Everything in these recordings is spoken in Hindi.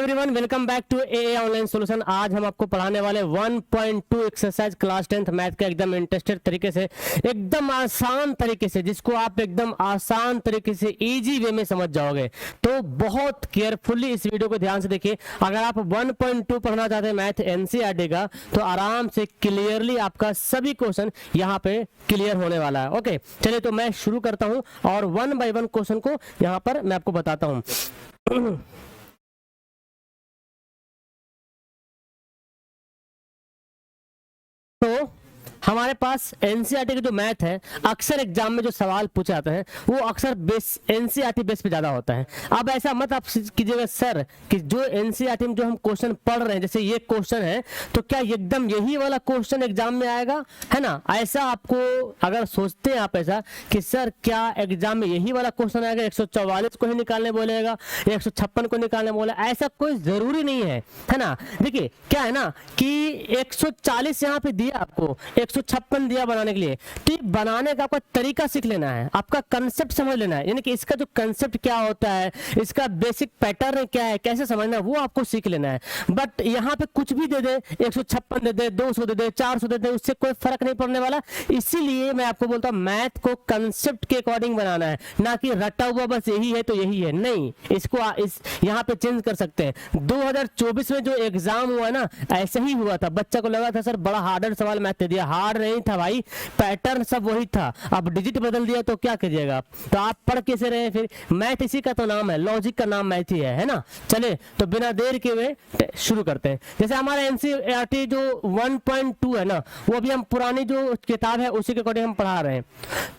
Everyone, welcome back to a online solution. आज हम आपको पढ़ाने वाले 1.2 एक्सरसाइज क्लास 10th मैथ का एकदम इंटरेस्टेड तरीके से, एकदम आसान तरीके से, जिसको आप एकदम आसान तरीके से इजी वे में समझ जाओगे। तो बहुत केयरफुली इस वीडियो को ध्यान से देखिए। अगर आप 1.2 पढ़ना चाहते हैं मैथ एनसीईआरटी का, तो आराम से क्लियरली आपका सभी क्वेश्चन यहाँ पे क्लियर होने वाला है। ओके, चलिए तो मैं शुरू करता हूँ और 1 बाय 1 क्वेश्चन को यहाँ पर मैं आपको बताता हूँ। तो हमारे पास एनसीईआरटी के जो मैथ है, अक्सर एग्जाम में जो सवाल पूछे जाते हैं वो अक्सर बेस एनसीईआरटी बेस पे ज्यादा होता है। अब ऐसा मत आप कीजिएगा सर कि जो एनसीईआरटी में जो हम क्वेश्चन पढ़ रहे हैं, जैसे ये क्वेश्चन है तो क्या एकदम यही वाला क्वेश्चन एग्जाम में आएगा, है ना। ऐसा आपको अगर सोचते हैं आप ऐसा कि सर क्या एग्जाम में यही वाला क्वेश्चन आएगा, 144 को ही निकालने बोलेगा, 156 को निकालने बोलेगा, ऐसा कोई जरूरी नहीं है ना। देखिए क्या है ना कि 140 यहाँ पे दिया आपको, 156 दिया बनाने के लिए, तो बनाने का आपका तरीका सीख लेना है, आपका कंसेप्ट समझ लेना है, यानी कि इसका जो कंसेप्ट क्या होता है, इसका बेसिक पैटर्न क्या है, कैसे समझना है, वो आपको सीख लेना है। बट यहाँ पे कुछ भी दे दे, 156 दे दे, 200 दे दे, 400 दे दे, उससे कोई फर्क नहीं पड़ने वाला। इसीलिए मैं आपको बोलता हूँ मैथ को कंसेप्ट के अकॉर्डिंग बनाना है, ना कि रटा हुआ बस यही है तो यही है, नहीं। इसको इस यहाँ पे चेंज कर सकते हैं। 2024 में जो एग्जाम हुआ ना, ऐसे ही हुआ था। बच्चा को लगा था सर बड़ा हार्डर सवाल मैथ दे दिया, हार्ड नहीं था भाई, पैटर्न सब वही था, अब डिजिट बदल दिया तो क्या कीजिएगा आप। तो आप पढ़ कैसे रहे फिर। मैथ इसी का तो नाम है, लॉजिक का नाम मैथ ही है ना। चले तो बिना देर के हुए शुरू करते हैं। जैसे हमारा एनसीईआरटी जो 1.2 है ना, वो अभी हम पुरानी जो किताब है उसी के अकॉर्डिंग हम पढ़ा रहे हैं।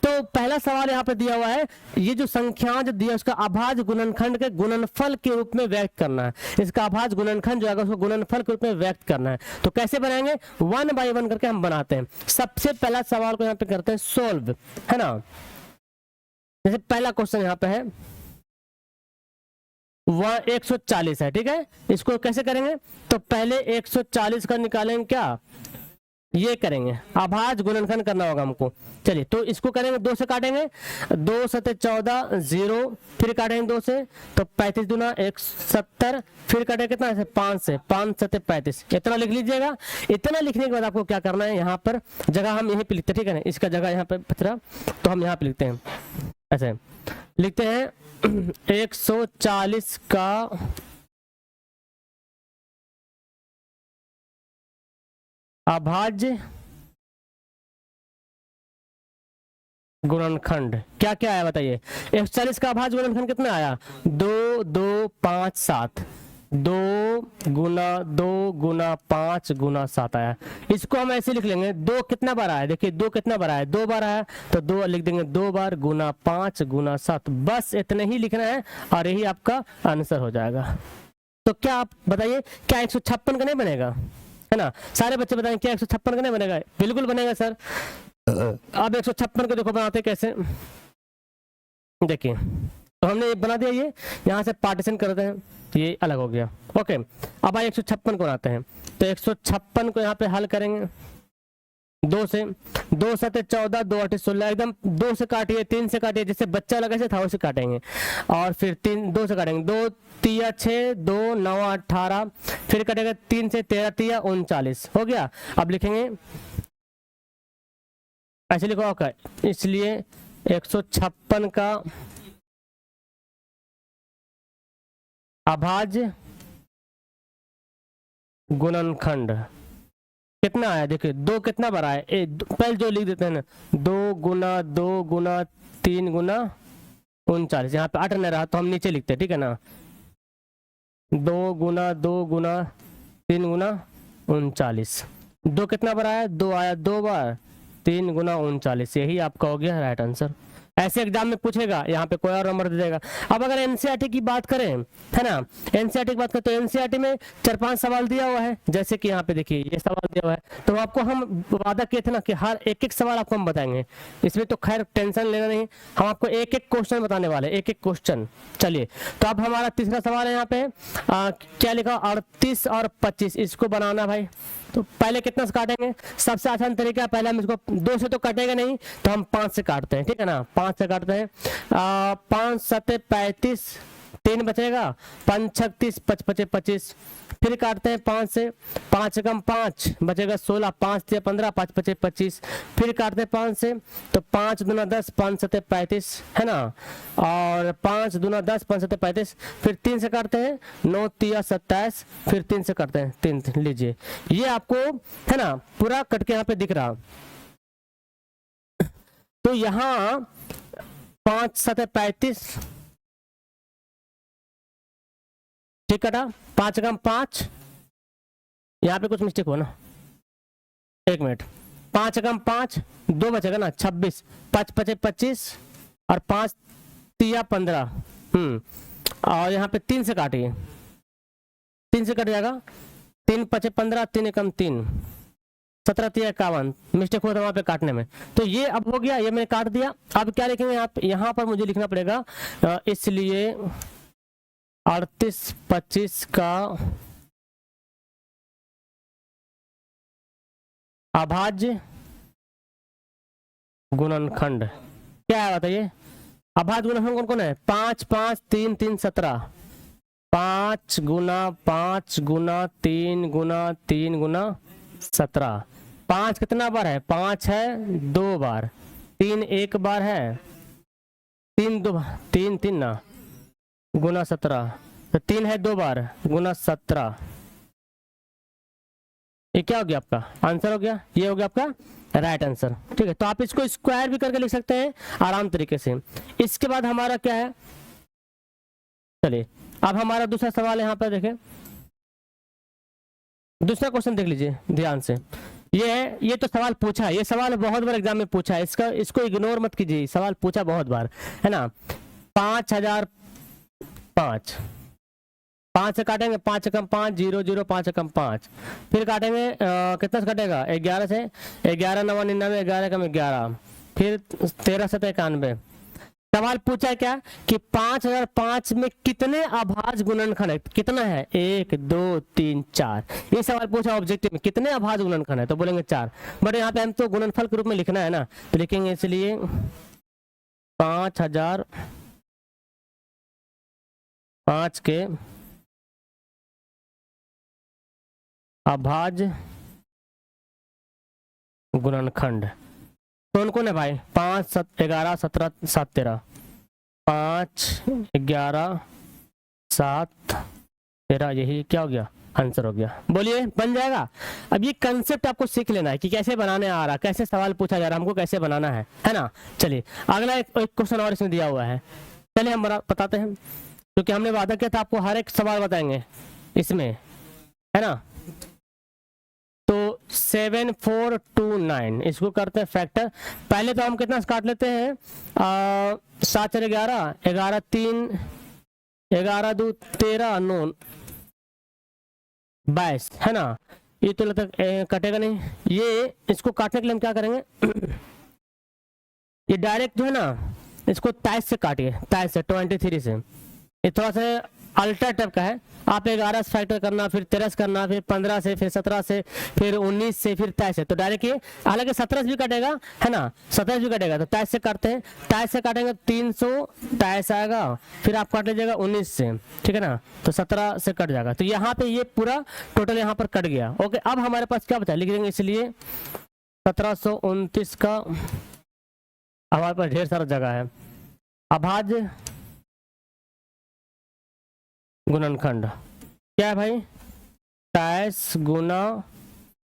तो पहला सवाल यहाँ पे दिया हुआ है, ये जो संख्या जो दिया उसका अभाज्य गुणनखंड के गुणनफल के रूप में व्यक्त करना है। इसका अभाज्य गुणनखंड जो है उसको गुणनफल के रूप में व्यक्त करना है। तो कैसे बनाएंगे, 1 बाय 1 करके हम बनाते हैं। सबसे पहला सवाल को यहाँ पे करते हैं सोल्व, है ना। जैसे पहला क्वेश्चन यहाँ पे है 140 है, ठीक है। इसको कैसे करेंगे, तो पहले 140 का निकालेंगे, क्या ये करेंगे, अभाज्य गुणनखंड करना होगा हमको। चलिए तो इसको करेंगे, 2 से काटेंगे, 2 सते 14, 0, फिर काटेंगे 2 से तो 35 दूना 170, फिर काटेंगे कितना है 5 से, 5 सते 35। इतना लिख लीजिएगा। इतना लिखने के बाद आपको क्या करना है, यहाँ पर जगह हम यहीं पे लिखते हैं, ठीक है ना। इसका जगह यहाँ पे बचरा तो हम यहाँ पे लिखते हैं, ऐसे लिखते हैं 140 का अभाज्य गुणनखंड क्या क्या आया बताइए। 140 का अभाज्य गुणनखंड कितना आया, 2 2 5 7, 2 गुना 2 गुना 5 गुना 7 आया। इसको हम ऐसे लिख लेंगे, 2 कितना बार आया, देखिए 2 कितना बार आया, 2 बार आया, तो 2 लिख देंगे 2 बार गुना 5 गुना 7। बस इतने ही लिखना है और यही आपका आंसर हो जाएगा। तो क्या आप बताइए, क्या 156 का नहीं बनेगा, है ना। सारे बच्चे बताएं क्या 156 का नहीं बनेगा, बिल्कुल बनेगा सर। अब 156 को देखो बनाते कैसे, देखिए तो हमने ये बना दिया, ये यहाँ से पार्टीशन करते हैं, ये अलग हो गया। ओके, अब आइए 156 को बनाते हैं। तो 156 को यहाँ पे हल करेंगे 2 से, 2 सते 14, 2 8 16, एकदम 2 से काटिए, 3 से काटिए, जैसे बच्चा लगा से था वैसे काटेंगे। और फिर 2 से काटेंगे, 2 तिया 6, 2 9 18, फिर कटेगा 3 से 13 तिया 39, हो गया। अब लिखेंगे ऐसे लिखो ओके, इसलिए 156 का अभाज्य गुणनखंड कितना आया, देखिए 2 कितना बड़ा है, पहले जो लिख देते हैं ना, 2 गुना 2 गुना 3 गुना 39, यहाँ पे 8 नहीं रहा तो हम नीचे लिखते हैं, ठीक है ना। 2 गुना 2 गुना 3 गुना 39, 2 कितना बड़ा है, 2 आया 2 बार, 3 गुना 39, यही आपका हो गया राइट आंसर। ऐसे एग्जाम में पूछेगा, यहाँ पे कोई और नंबर दे देगा। अब अगर एनसीईआरटी की बात करें, है ना, एनसीईआरटी की बात करें तो एनसीईआरटी में 4-5 सवाल दिया हुआ है। जैसे कि यहाँ पे देखिए ये सवाल दिया हुआ है, तो आपको हम वादा किए थे ना कि हर एक सवाल आपको हम बताएंगे। इसमें तो खैर टेंशन लेना नहीं, हम आपको एक क्वेश्चन बताने वाले, एक क्वेश्चन। चलिए तो अब हमारा तीसरा सवाल है यहाँ पे, क्या लिखा, 38 और 25, इसको बनाना भाई। तो पहले कितना से काटेंगे, सबसे आसान तरीका, पहले हम इसको 2 से तो काटेगा नहीं, तो हम 5 से काटते हैं, ठीक है ना। 5 से काटते हैं, 5 सते 35, 3 बचेगा, 5 छक 30, 5 पचे 25। फिर काटते हैं 5 से, 5 कम 5 बचेगा 16, 5 दिया 15, 5 पचे 25। फिर काटते हैं 5 से, तो 5 दूना 10, 5 सते 35 है ना, और 5 दूना 10, 5 सते 35। फिर 3 से काटते हैं, 9 तिया 27, फिर 3 से काटते हैं 3। लीजिए ये आपको है ना पूरा कट के यहाँ पे दिख रहा। तो यहाँ 5 सते 35 ठीक कटा, 5 कम 5, यहाँ पे कुछ मिस्टेक हो ना, 1 मिनट, 5 कम 5 2 बचेगा ना 26, 5 पचे 25 और 5 तिया 15। और यहाँ पे 3 से काटिए, 3 से कट जाएगा, 3 पचे 15, 3 एकम 3, 17 तिया 51, मिस्टेक हुआ था वहां पे काटने में। तो ये अब हो गया, ये मैंने काट दिया। अब क्या लिखेंगे आप, यहाँ पर मुझे लिखना पड़ेगा, इसलिए 38 25 का अभाज्य गुणनखंड क्या है बताइए। अभाज्य गुणनखंड कौन कौन है, 5 5 3 3 17, 5 गुना 5 गुना 3 गुना 3 गुना 17। 5 कितना बार है, 5 है 2 बार, 3 1 बार है, 3 2 3 3 ना गुना 17, तो 3 है 2 बार गुना 17। ये क्या हो गया आपका आंसर हो गया, ये हो गया आपका राइट आंसर। ठीक है, तो आप इसको स्क्वायर भी करके लिख सकते हैं आराम तरीके से। इसके बाद हमारा क्या है, चलिए अब हमारा दूसरा सवाल यहाँ पर देखें, दूसरा क्वेश्चन देख लीजिए ध्यान से। ये है, ये तो सवाल पूछा है, ये सवाल बहुत बार एग्जाम में पूछा है, इसको इग्नोर मत कीजिए, सवाल पूछा बहुत बार है ना। 5005, 5 से काटेंगे, 5 कम 5 0 0, 5 कम 5, फिर काटेंगे कितना से कटेगा 11 से, 11 9 99, 11 कम 11, फिर 13 से 91। सवाल पूछा है क्या कि 5005 में कितने अभाज्य गुणनखंड है, कितना है 1 2 3 4। ये सवाल पूछा ऑब्जेक्टिव में, कितने अभाज्य गुणनखंड है, तो बोलेंगे 4। बट यहाँ पे हम तो गुणनफल के रूप में लिखना है ना, तो लिखेंगे इसलिए 5005 के अभाज्य गुणनखंड कौन कौन है भाई, 5 11 17 7 13, 5 11 7 13, यही क्या हो गया आंसर हो गया। बोलिए बन जाएगा। अब ये कंसेप्ट आपको सीख लेना है कि कैसे बनाने आ रहा, कैसे सवाल पूछा जा रहा, हमको कैसे बनाना है ना। चलिए अगला एक क्वेश्चन और इसमें दिया हुआ है, चलिए हम बताते हैं, क्योंकि हमने वादा किया था आपको हर एक सवाल बताएंगे इसमें है ना। तो 7429 इसको करते हैं फैक्टर। पहले तो हम कितना काट लेते हैं, 7 4 11, 11 3 11 2 13 9 22 है ना। ये तो लगता कटेगा नहीं, ये इसको काटने के लिए हम क्या करेंगे ये डायरेक्ट जो है ना इसको 23 से काटिए, 23 से 23 से, ये थोड़ा सा अल्ट्रा टाइप का है। आप 11 से फैक्टर करना, फिर 13 करना, फिर 15 से, फिर 17 से, फिर 19 से, फिर 23 से, तो डायरेक्ट ये हालांकि 17 भी कटेगा है ना, 17 भी कटेगा, तो 23 से काटते हैं, 23 से काटेंगे 323 आएगा, फिर आप काट लीजिएगा 19 से, ठीक है ना, तो 17 से कट जाएगा। तो यहाँ पे ये पूरा टोटल यहाँ पर कट गया। ओके, अब हमारे पास क्या बचा लिख देंगे, इसलिए 1729 का हमारे पास ढेर सारा जगह है। अभाज्य गुणनखंड क्या है भाई, 23 गुना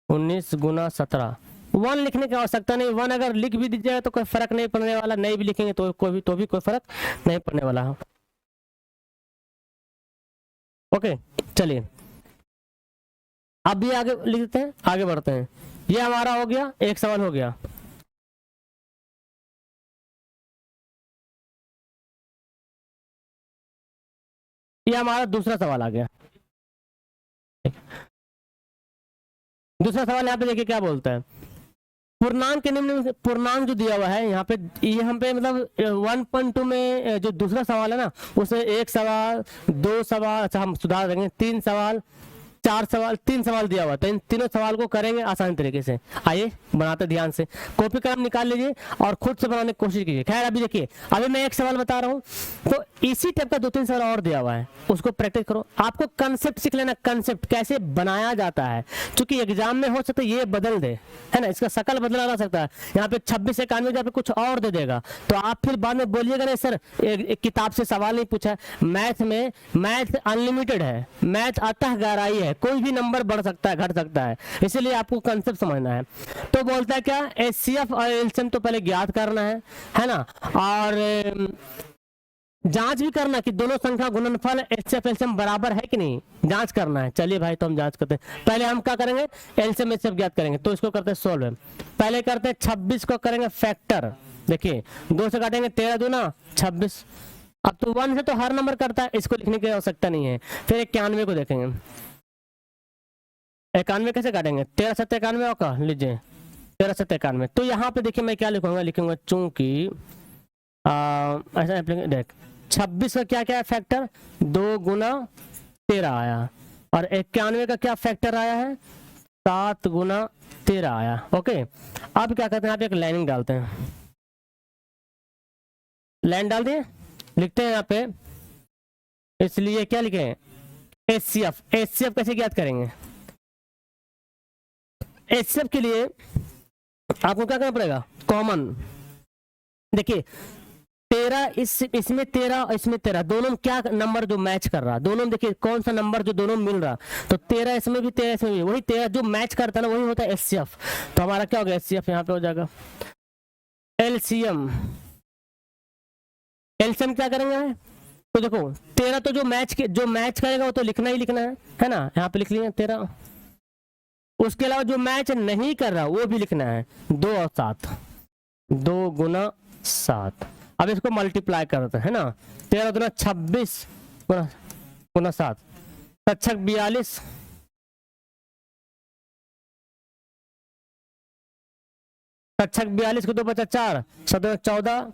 19 गुना 17। 1 लिखने की आवश्यकता नहीं, 1 अगर लिख भी दीजिएगा तो कोई फर्क नहीं पड़ने वाला, नहीं भी लिखेंगे तो भी कोई फर्क नहीं पड़ने वाला है। ओके चलिए अब भी आगे लिख देते हैं, आगे बढ़ते हैं। ये हमारा हो गया, एक सवाल हो गया। ये हमारा दूसरा सवाल आ गया। दूसरा सवाल यहाँ पे देखिए क्या बोलता है, पूर्णांक के निम्न, पूर्णांक जो दिया हुआ है यहाँ पे, ये हम पे मतलब 1.2 में जो दूसरा सवाल है ना, उसमें 1 सवाल 2 सवाल, अच्छा हम सुधार देंगे 3 सवाल 4 सवाल, 3 सवाल दिया हुआ, तो इन तीनों सवाल को करेंगे आसान तरीके से। आइए बनाते ध्यान से, कॉपी कलम निकाल लीजिए और खुद से बनाने की कोशिश कीजिए। खैर अभी देखिए, अभी मैं एक सवाल बता रहा हूँ, तो इसी टाइप का 2-3 सवाल और दिया हुआ है, उसको प्रैक्टिस करो। आपको कंसेप्ट सीख लेना, कंसेप्ट कैसे बनाया जाता है, क्योंकि एग्जाम में हो सकता है ये बदल दे, है ना, इसका शकल बदला जा सकता है। यहाँ पे 26 से 91 पे कुछ और दे देगा, तो आप फिर बाद में बोलिएगा नहीं सर एक किताब से सवाल नहीं पूछा है। मैथ में मैथ अनलिमिटेड है, मैथ अतः गहराई है, कोई भी नंबर बढ़ सकता है, घट सकता है, इसीलिए आपको कंसेप्ट समझना है। तो बोलता है क्या, एचसीएफ और एलसीएम तो पहले ज्ञात करना है ना, और जांच भी करना कि दोनों संख्या गुणनफल एचसीएफ एलसीएम बराबर है कि नहीं, जांच करना है। चलिए भाई तो हम जांच करते हैं। पहले हम क्या करेंगे, एलसीएम एचसीएफ ज्ञात करेंगे, तो इसको करते हैं सोल्व। पहले करते हैं 26 को करेंगे फैक्टर, देखिए 2 से काटेंगे 13 दूना 26। अब तो 1 से तो हर नंबर करता है, इसको लिखने की आवश्यकता नहीं है। फिर 91 को देखेंगे, 91 कैसे काटेंगे, 13 से 91 का लीजिए, 13 से 91। तो यहाँ पे देखिए मैं क्या लिखूंगा चूंकि ऐसा देख 26 का क्या क्या है फैक्टर, 2 गुना 13 आया, और 91 का क्या फैक्टर आया है, 7 गुना 13 आया। ओके, अब क्या करते हैं, आप एक लाइनिंग डालते हैं, लाइन डाल दिए, लिखते हैं यहाँ पे, इसलिए क्या लिखे, एचसीएफ। एचसीएफ कैसे ज्ञात करेंगे, एचसीएफ के लिए आपको क्या करना पड़ेगा, कॉमन। देखिए 13 इसमें 13 इसमें 13, दोनों में क्या नंबर जो मैच कर रहा, दोनों देखिए कौन सा नंबर जो दोनों मिल रहा, तो 13 इसमें भी 13 इसमें भी, वही 13 जो मैच करता है ना, वही होता है एचसीएफ। तो हमारा क्या हो गया, एचसीएफ यहाँ पे हो जाएगा। एलसीएम, एलसीएम क्या करेंगे, तो देखो 13 तो जो मैच करेगा वो तो लिखना ही लिखना है ना, यहाँ पे लिख लिया 13। उसके अलावा जो मैच नहीं कर रहा वो भी लिखना है, 2 और 7, 2 गुना 7। अब इसको मल्टीप्लाई करते हैं ना, 13 गुना 26 गुना 7, 42, 42 को 2 बचा 4, 14,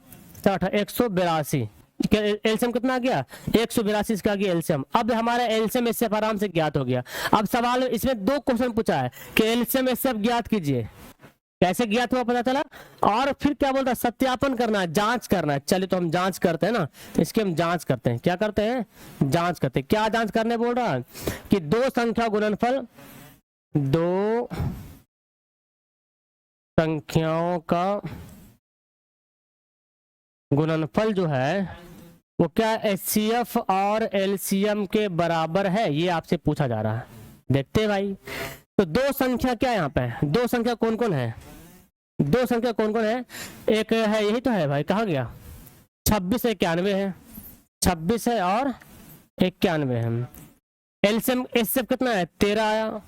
182। एलसीएम कितना आ गया, 182 इसका आ गया एलसीएम। अब हमारा एलसीएम एचसीएफ आराम से ज्ञात हो गया। अब सवाल इसमें 2 क्वेश्चन पूछा है कि एलसीएम एचसीएफ ज्ञात कीजिए, कैसे ज्ञात हुआ पता चला, और फिर क्या बोलता है, सत्यापन करना है, जांच करना है। चलिए तो हम जांच करते हैं ना, इसकी हम जांच करते हैं। क्या करते हैं, जांच करते हैं। क्या जांच करने बोल रहा है कि 2 संख्या गुणनफल, 2 संख्याओं का गुणनफल जो है वो क्या एचसीएफ और एलसीएम के बराबर है, ये आपसे पूछा जा रहा है। देखते हैं भाई, तो 2 संख्या क्या है यहाँ पे, 2 संख्या कौन कौन है, 2 संख्या कौन कौन है, एक है यही तो है भाई, कहाँ गया, 26 91 है, 26 है और 91 है। एलसीएम एचसीएफ कितना है, 13 आया।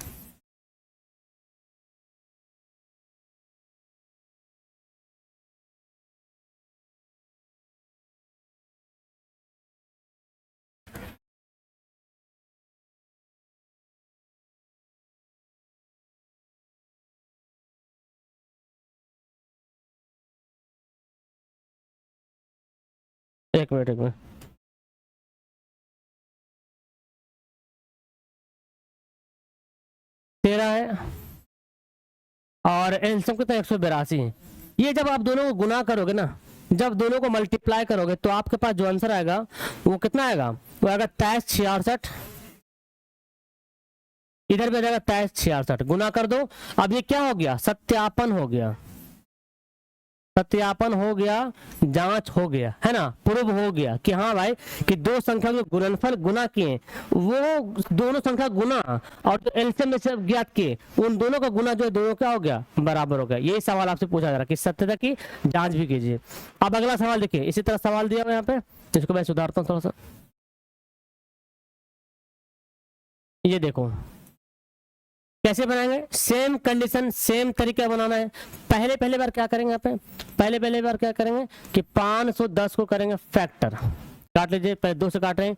एक मिनट 13 है और एलसीएम कितना 182 है। ये जब आप दोनों को गुना करोगे ना, जब दोनों को मल्टीप्लाई करोगे तो आपके पास जो आंसर आएगा वो कितना आएगा, वो आएगा 2366, इधर भी आ जाएगा 2366, गुना कर दो। अब ये क्या हो गया, सत्यापन हो गया, सत्यापन हो गया, जांच हो गया, है ना, प्रूव हो गया कि हाँ भाई कि 2 संख्या के गुणनफल गुना किए, वो दोनों संख्या गुना और जो एलसीएम में से ज्ञात किए उन दोनों का गुना जो है दोनों क्या हो गया, बराबर हो गया। यही सवाल आपसे पूछा जा रहा है कि सत्यता की जांच भी कीजिए। अब अगला सवाल देखिए, इसी तरह सवाल दिया हुआ यहाँ पे, इसको मैं सुधारता हूँ थोड़ा सा। ये देखो कैसे बनाएंगे, सेम कंडीशन सेम तरीका बनाना है। पहले बार क्या करेंगे यहाँ पे, पहले बार क्या करेंगे कि 510 को करेंगे फैक्टर, काट लीजिए, पहले 2 से काट रहे हैं,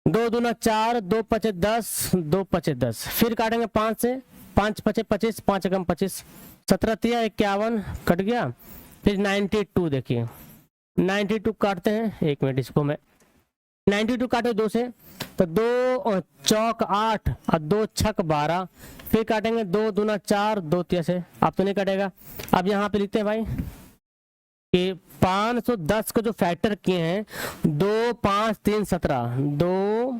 2 दूना 4, 2 पचे 10, 2 पचे 10, फिर काटेंगे 5 से, 5 पचे 25, 5 एकम 25, 17 तिया 51 कट गया। फिर 92 देखिए, 92 काटते हैं, 1 मिनट इसको मैं 92 काटे 2 से, तो 2 चौक 8 और 2 छक 12, फिर काटेंगे 2 दूना 4, 2 तिया से, अब तो नहीं कटेगा। अब यहाँ पे लिखते हैं भाई कि 510 को जो फैक्टर किए हैं 2 5 3 17, 2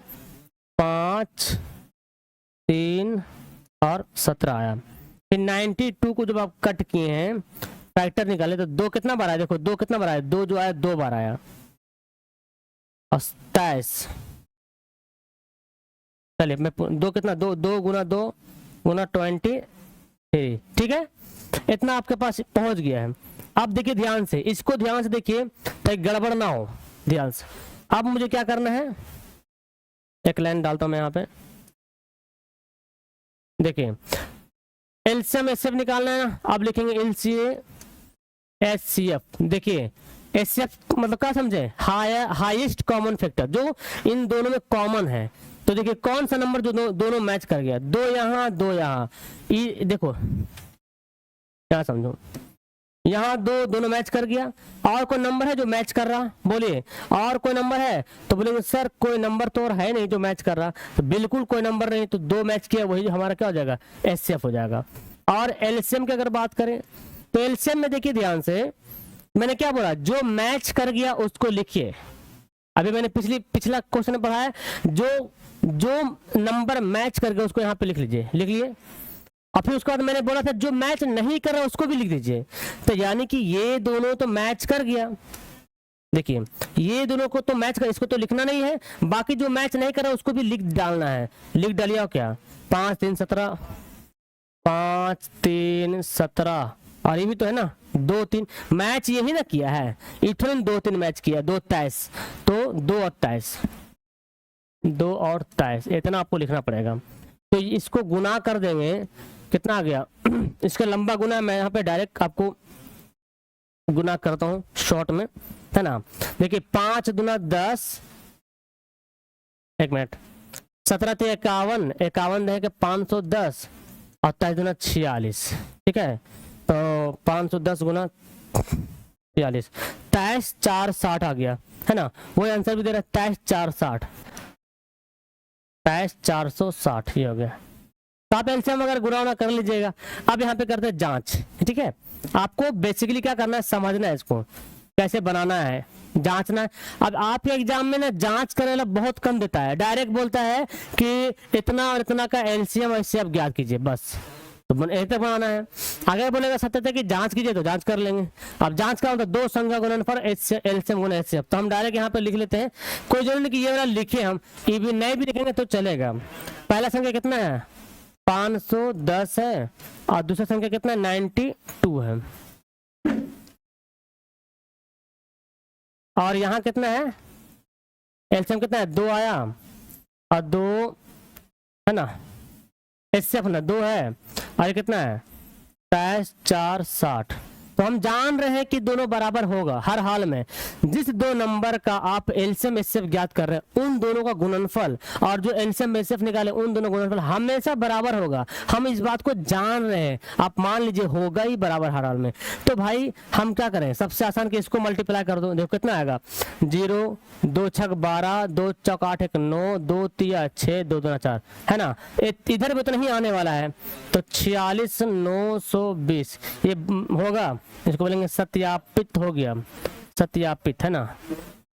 5 3 और 17 आया। फिर 92 को जब आप कट किए हैं फैक्टर निकाले तो 2 कितना बार आया, देखो 2 कितना बार आया, 2 जो आया 2 बार आया, और 27। चलिए मैं 2 कितना 2 2 गुना 2 गुना 23, ठीक है, इतना आपके पास पहुंच गया है। अब देखिए ध्यान से, इसको ध्यान से देखिए ताकि गड़बड़ ना हो, ध्यान से। अब मुझे क्या करना है, एक लाइन डालता हूं मैं यहाँ पे, देखिए एलसीएम एचसीएफ निकालना है ना। अब लिखेंगे एलसीए एचसीएफ। देखिए एचसीएफ मतलब क्या समझे, हाईएस्ट कॉमन फैक्टर, जो इन दोनों में कॉमन है। तो देखिए कौन सा नंबर जो दोनों मैच कर गया, 2 यहाँ 2 यहाँ, देखो क्या समझो, यहाँ 2 दोनों मैच कर गया। और कोई नंबर है जो मैच कर रहा, बोलिए और कोई नंबर है? तो बोलेंगे सर कोई नंबर तो और है नहीं जो मैच कर रहा। तो बिल्कुल कोई नंबर नहीं, तो 2 मैच किया, वही हमारा क्या हो जाएगा, एचसीएफ हो जाएगा। और एलसीएम की अगर बात करें तो एलसीएम में देखिए ध्यान से, मैंने क्या बोला, जो मैच कर गया उसको लिखिए। अभी मैंने पिछला क्वेश्चन पढ़ा है, जो नंबर मैच कर गया उसको यहाँ पे लिख लीजिए, लिख लिए। और फिर उसके बाद मैंने बोला था जो मैच नहीं कर रहा उसको भी लिख दीजिए। तो यानी कि ये दोनों तो मैच कर गया, देखिए ये दोनों को तो मैच कर, इसको तो लिखना नहीं है, बाकी जो मैच नहीं कर रहा उसको भी लिख डालना है। लिख डालिए क्या, 5 3 17, 5 3 17, और ये भी तो है ना 2 3 मैच यही ना किया है, इथोन 2 3 मैच किया, 2 23, तो 2 और 23, 2 और 23, इतना आपको लिखना पड़ेगा। तो इसको गुना कर देंगे, कितना आ गया इसका लंबा गुना मैं यहाँ पे डायरेक्ट आपको गुना करता हूँ शॉर्ट में, है ना। देखिए 5 दूना 10, 1 मिनट, 17 × 51, 51 है कि 510, और 23 दूना 46, ठीक है। तो 510 गुना 46, 23 4 60 आ गया, है ना। वही आंसर भी दे रहा है 23 4 60, 23 460, ये हो गया। तो आप एलसीएम अगर गुणा कर लीजिएगा। अब यहाँ पे करते हैं जांच, ठीक है। आपको बेसिकली क्या करना है, समझना है इसको कैसे बनाना है, जांचना है। अब आपके एग्जाम में ना जांच करने वाला बहुत कम देता है, डायरेक्ट बोलता है कि इतना और इतना का एलसीएम एचसीएफ ज्ञात कीजिए, बस। तो एक बनाना है। अगर बोलेगा सत्य कि जांच कीजिए तो जांच कर लेंगे। अब जांच का मतलब 2 संख्या गुणनफल एलसीएम गुना एचसीएफ, तो हम डायरेक्ट यहाँ पे लिख लेते हैं, कोई जरूरी नहीं कि ये वाला लिखे, हम ये भी नहीं भी लिखेंगे तो चलेगा। पहला संख्या कितना है, 510 है, और दूसरा संख्या कितना है, 92 है। और यहाँ कितना है, एलसीएम कितना है, 2 आया, और 2 है ना, एचसीएफ ना 2 है, और ये कितना है 23 4 60। तो हम जान रहे हैं कि दोनों बराबर होगा हर हाल में। जिस 2 नंबर का आप एलसीएम एचसीएफ ज्ञात कर रहे हैं उन दोनों का गुणनफल, और जो एलसीएम एचसीएफ निकाले उन दोनों गुणनफल हमेशा बराबर होगा। हम इस बात को जान रहे हैं, आप मान लीजिए होगा ही बराबर हर हाल में। तो भाई हम क्या करें, सबसे आसान कि इसको मल्टीप्लाई कर दो, देखो कितना आएगा, 0 2 6 12, 2 चौक 8 1 9, 2 3 6, 2 2 4, है ना। इधर भी तो नहीं आने वाला है, तो 46 920 ये होगा, इसको बोलेंगे सत्यापित हो गया, सत्यापित, है ना।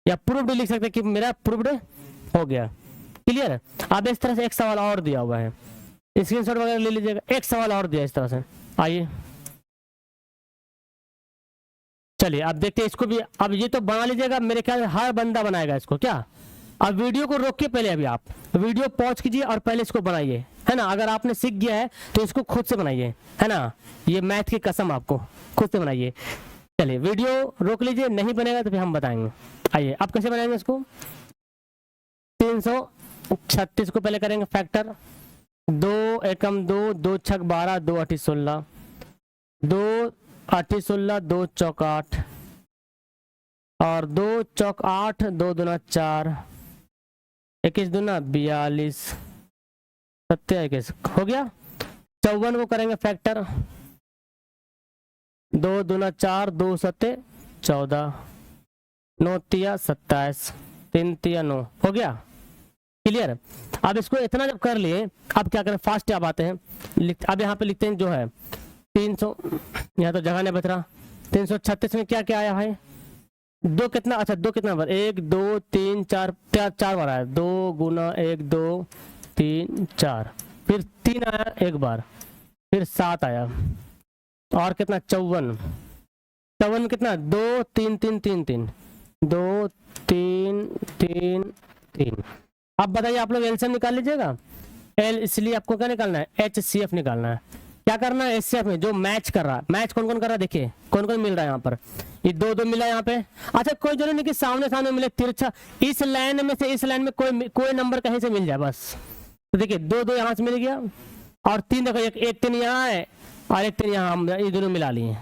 या प्रूव्ड लिख सकते कि मेरा प्रूव्ड हो गया, क्लियर है। अब इस तरह से एक सवाल और दिया हुआ है, स्क्रीनशॉट वगैरह ले लीजिएगा। एक सवाल और दिया इस तरह से, आइए चलिए अब देखते हैं इसको भी। अब ये तो बना लीजिएगा, मेरे ख्याल हर बंदा बनाएगा इसको, क्या। अब वीडियो को रोक के पहले अभी आप वीडियो पॉज कीजिए और पहले इसको बनाइए, है ना। अगर आपने सीख गया है तो इसको खुद से बनाइए, है ना। ये मैथ की कसम, आपको खुद से बनाइए। चलिए वीडियो रोक लीजिए, नहीं बनेगा तो फिर हम बताएंगे। आइए अब कैसे बनाएंगे इसको, 336 को पहले करेंगे फैक्टर, 2 एकम 2, 2 छक 12, 2 8 16, 2 8 16, 2 चौक 8, और 2 चौक 8, 2 दूना 4, 21 दूना 42, 21 हो गया। 54 को करेंगे फैक्टर, 2 दूना 4, 2 7 14, 9 तिया 27, 3 तिया 9, हो गया, क्लियर। अब इसको इतना जब कर लिए, अब क्या करें, फास्ट आप आते हैं, अब यहाँ पे लिखते हैं जो है 300, यहाँ तो जगह नहीं बच रहा, 336 में क्या क्या आया भाई, दो कितना, अच्छा दो कितना बार, 1 2 3 4, चार बार आया, 2 गुना 1 2 3 4, फिर 3 आया एक बार, फिर 7 आया, और कितना 54, 54 में कितना 2 3 3 3 3, 2 3 3 3। अब बताइए आप लोग एलसीएम निकाल लीजिएगा, एल इसलिए आपको क्या निकालना है, HCF निकालना है। क्या करना है HCF में, जो मैच कर रहा है, मैच कौन कौन कर रहा है देखिए, कौन कौन मिल रहा है यहाँ पर, ये 2 2 मिला यहाँ पे। अच्छा कोई जरूरी नहीं कि सामने सामने मिले, तिरछा इस लाइन में से इस लाइन में कोई नंबर कहीं से मिल जाए बस। तो देखिए 2 2 यहाँ से मिल गया, और 3 देखो, एक 3 यहाँ है और एक 3 यहाँ, हम ये दोनों मिला लिए,